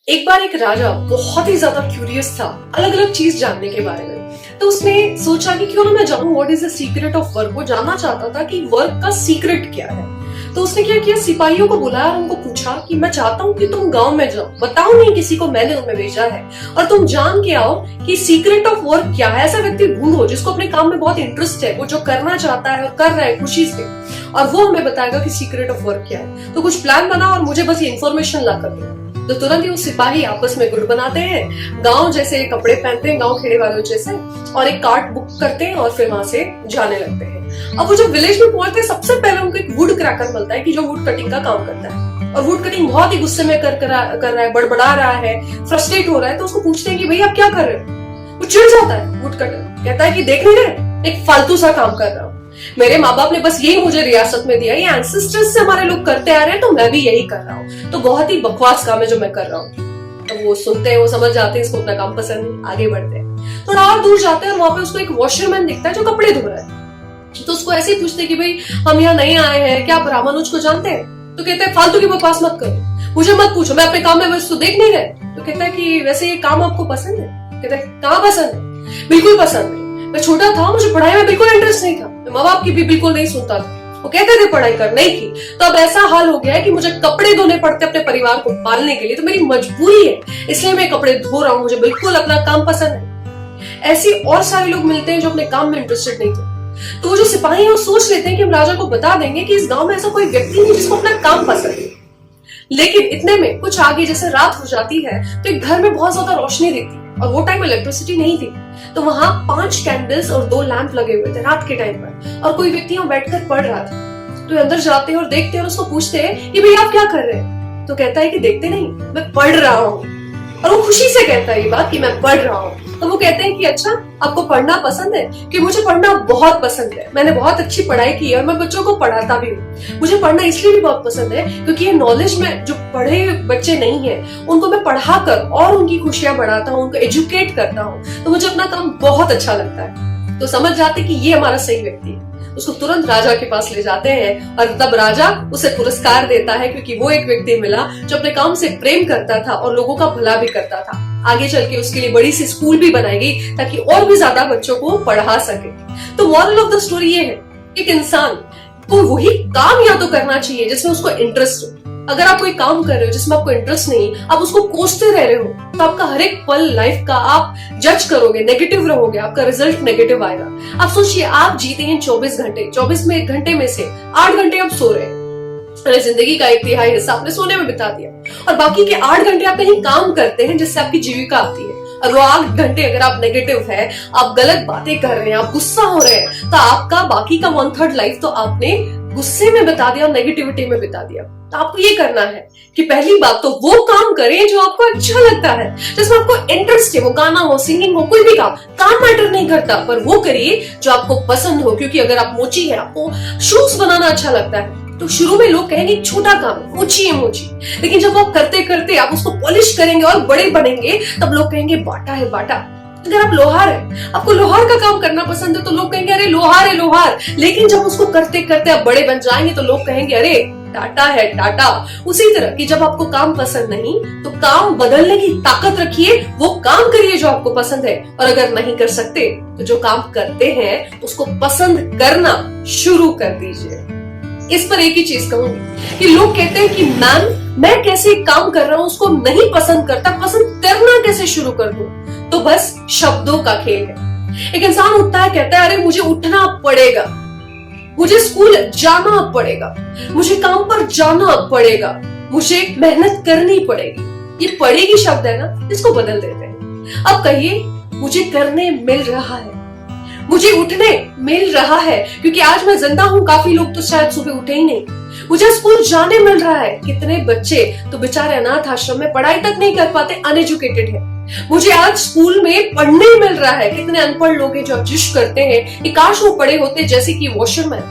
एक बार एक राजा बहुत ही ज्यादा क्यूरियस था अलग अलग चीज जानने के बारे में। तो उसने सोचा कि क्यों ना मैं जानूं what is the secret of work. वो जानना चाहता था कि वर्क का सीक्रेट क्या है। तो उसने क्या किया, सिपाहियों को बुलाया और उनको पूछा कि मैं चाहता हूँ कि तुम गांव में जाओ, बताओ नहीं किसी को, मैंने तुम्हें भेजा है, और तुम जान के आओ कि सीक्रेट ऑफ वर्क क्या है। ऐसा व्यक्ति ढूंढो जिसको अपने काम में बहुत इंटरेस्ट है, वो जो करना चाहता है और कर रहा है खुशी से, और वो हमें बताएगा कि सीक्रेट ऑफ वर्क क्या है। तो कुछ प्लान बना और मुझे बस ये इन्फॉर्मेशन ला कर दो। तो तुरंत ही वो सिपाही आपस में गुट बनाते हैं, गांव जैसे कपड़े पहनते हैं, गांव खेड़े वालों जैसे, और एक कार्ट बुक करते हैं और फिर वहां से जाने लगते हैं। अब वो जब विलेज में पहुंचते हैं, सबसे पहले उनको एक वुड क्रैकर मिलता है कि जो वुड कटिंग का काम करता है, और वुड कटिंग बहुत ही गुस्से में कर रहा है, बड़बड़ा रहा है, फ्रस्ट्रेट हो रहा है। तो उसको पूछते हैं कि भाई आप क्या कर रहे हो। वो चिढ़ जाता है वुड कटर, कहता है कि देख नहीं रहे, एक फालतू सा काम कर रहा हूँ, मेरे माँ बाप ने बस यही मुझे रियासत में दिया, ये एंसेस्टर्स से हमारे लोग करते आ रहे हैं, तो मैं भी यही कर रहा हूँ, तो बहुत ही बकवास काम है जो मैं कर रहा हूँ। तो वो सुनते हैं, वो समझ जाते हैं इसको अपना काम पसंद नहीं, आगे बढ़ते हैं। थोड़ा और दूर जाते हैं और वहां पे उसको एक वॉशरमैन दिखता है जो कपड़े धो रहा है। तो उसको ऐसे ही पूछते हैं कि भाई हम यहाँ नहीं आए हैं, क्या आप रामानुज को जानते हैं। तो कहते हैं फालतू की बकवास मत करो, मुझे मत पूछो, मैं अपने काम में बस तो देख नहीं रहे। तो कहता है कि वैसे ये काम आपको पसंद है। कहता है कहाँ पसंद है, बिल्कुल पसंद नहीं, मैं छोटा था, मुझे पढ़ाई में बिल्कुल इंटरेस्ट नहीं था, मैं माँ बाप की भी बिल्कुल नहीं सुनता था, वो कहते थे पढ़ाई कर, नहीं की। तो अब ऐसा हाल हो गया है कि मुझे कपड़े धोने पड़ते अपने परिवार को पालने के लिए, तो मेरी मजबूरी है, इसलिए मैं कपड़े धो रहा हूँ, मुझे बिल्कुल अपना काम पसंद है। ऐसे और सारे लोग मिलते हैं जो अपने काम में इंटरेस्टेड नहीं थे। तो वो जो सिपाही है वो सोच लेते हैं कि हम राजा को बता देंगे कि इस गांव में ऐसा कोई व्यक्ति नहीं जिसको अपना काम पसंद है। लेकिन इतने में कुछ आगे जैसे रात हो जाती है तो एक घर में बहुत ज्यादा रोशनी दिखती है, और वो टाइम इलेक्ट्रिसिटी नहीं थी। तो वहां 5 कैंडल्स और 2 लैंप लगे हुए थे रात के टाइम पर, और कोई व्यक्ति वहां बैठकर पढ़ रहा था। तो अंदर जाते हैं और देखते हैं और उसको पूछते हैं कि भाई आप क्या कर रहे हैं। तो कहता है कि देखते नहीं, मैं पढ़ रहा हूँ। और वो खुशी से कहता है ये बात कि मैं पढ़ रहा हूँ। तो वो कहते हैं कि अच्छा आपको पढ़ना पसंद है। कि मुझे पढ़ना बहुत पसंद है, मैंने बहुत अच्छी पढ़ाई की है और मैं बच्चों को पढ़ाता भी हूँ। मुझे पढ़ना इसलिए भी बहुत पसंद है क्योंकि ये नॉलेज में जो पढ़े बच्चे नहीं है उनको मैं पढ़ा कर और उनकी खुशियां बढ़ाता हूँ, उनको एजुकेट करता हूँ, तो मुझे अपना काम बहुत अच्छा लगता है। तो समझ जाते कि ये हमारा सही व्यक्ति है। उसको तुरंत राजा के पास ले जाते हैं और तब राजा उसे पुरस्कार देता है क्योंकि वो एक व्यक्ति मिला जो अपने काम से प्रेम करता था और लोगों का भला भी करता था। आगे चल के उसके लिए बड़ी सी स्कूल भी बनाई गई ताकि और भी ज्यादा बच्चों को पढ़ा सके। तो मॉरल ऑफ द स्टोरी ये है, एक इंसान को वही काम या तो करना चाहिए जिसमें उसको इंटरेस्ट हो। अगर आप कोई काम कर रहे हो जिसमें आपको इंटरेस्ट नहीं, आप उसको कोसते रह रहे हो, तो आपका हर एक पल लाइफ का आप जज करोगे, नेगेटिव रहोगे, आपका रिजल्ट नेगेटिव आएगा। आप सोचिए, आप जीते हैं 24 घंटे, 24 में घंटे में से 8 घंटे आप सो रहे हैं, जिंदगी का 1/3 हिस्सा आपने सोने में बिता दिया, और बाकी के 8 घंटे आप कहीं काम करते हैं जिससे आपकी जीविका आती है। और वो 8 घंटे अगर आप नेगेटिव है, आप गलत बातें कर रहे हैं, आप गुस्सा हो रहे हैं, तो आपका बाकी का 1/3 लाइफ तो आपने गुस्से में बिता दिया और नेगेटिविटी में बिता दिया। तो आपको ये करना है कि पहली बात तो वो काम करें जो आपको अच्छा लगता है, जिसमें आपको इंटरेस्ट है, वो गाना हो, सिंगिंग हो, कोई भी काम मैटर नहीं करता, पर वो करिए जो आपको पसंद हो। क्योंकि अगर आप मोची है, आपको शूज बनाना अच्छा लगता है, तो शुरू में लोग कहेंगे छोटा काम, मोची है मोची, लेकिन जब आप करते करते आप उसको पॉलिश करेंगे और बड़े बनेंगे, तब लोग कहेंगे बाटा है बाटा। अगर आप लोहार है, आपको लोहार का काम करना पसंद है, तो लोग कहेंगे अरे लोहार है लोहार। लेकिन जब उसको करते करते आप बड़े बन जाएंगे तो लोग कहेंगे अरे टाटा है टाटा। उसी तरह कि जब आपको काम पसंद नहीं तो काम बदलने की ताकत रखिए, वो काम करिए जो आपको पसंद है, और अगर नहीं कर सकते तो जो काम करते हैं उसको पसंद करना शुरू कर दीजिए। इस पर एक ही चीज कहूंगी कि लोग कहते हैं कि मैम मैं कैसे काम कर रहा हूं उसको नहीं पसंद करता, पसंद करना कैसे शुरू कर दूं। तो बस शब्दों का खेल है। एक इंसान उठता है, कहता है अरे मुझे उठना पड़ेगा, मुझे स्कूल जाना पड़ेगा, मुझे काम पर जाना पड़ेगा, मुझे मेहनत करनी पड़ेगी। ये पड़ेगी शब्द है ना, इसको बदल देते हैं। अब कहिए मुझे करने मिल रहा है, मुझे उठने मिल रहा है, क्योंकि आज मैं जिंदा हूं, काफी लोग तो शायद सुबह उठे ही नहीं। मुझे स्कूल जाने मिल रहा है, कितने बच्चे तो बेचारे अनाथ आश्रम में पढ़ाई तक नहीं कर पाते, अनएजुकेटेड है। मुझे आज स्कूल में पढ़ने मिल रहा है, कितने अनपढ़ लोग हैं जो जिश करते हैं कि काश वो पढ़े होते जैसे कि वॉशरमैन।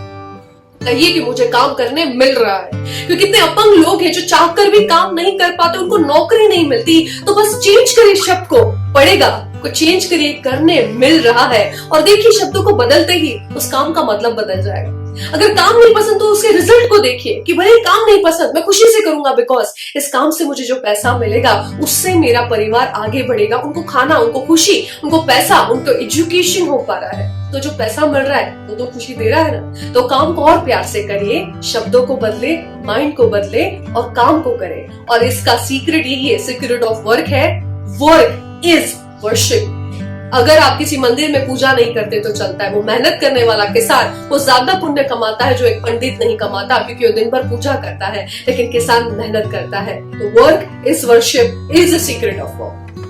कहिए कि मुझे काम करने मिल रहा है, क्योंकि कितने अपंग लोग हैं जो चाहकर भी काम नहीं कर पाते, उनको नौकरी नहीं मिलती। तो बस चेंज करिए शब्द को, पढ़ेगा को चेंज करिए, करने मिल रहा है, और देखिए शब्दों को बदलते ही उस काम का मतलब बदल जाएगा। अगर काम नहीं पसंद तो उसके रिजल्ट को देखिए कि भले काम नहीं पसंद, मैं खुशी से करूंगा, बिकॉज इस काम से मुझे जो पैसा मिलेगा उससे मेरा परिवार आगे बढ़ेगा, उनको खाना, उनको खुशी, उनको पैसा, उनको एजुकेशन हो पा रहा है। तो जो पैसा मिल रहा है वो तो खुशी दे रहा है ना। तो काम को और प्यार से करिए, शब्दों को बदले, माइंड को बदले और काम को करें। और इसका सीक्रेट यही है, सीक्रेट ऑफ वर्क है, वर्क इज वर्शिप। अगर आप किसी मंदिर में पूजा नहीं करते तो चलता है, वो मेहनत करने वाला किसान वो ज्यादा पुण्य कमाता है जो एक पंडित नहीं कमाता, क्योंकि वो दिन भर पूजा करता है, लेकिन किसान मेहनत करता है। तो work is worship is the secret of work.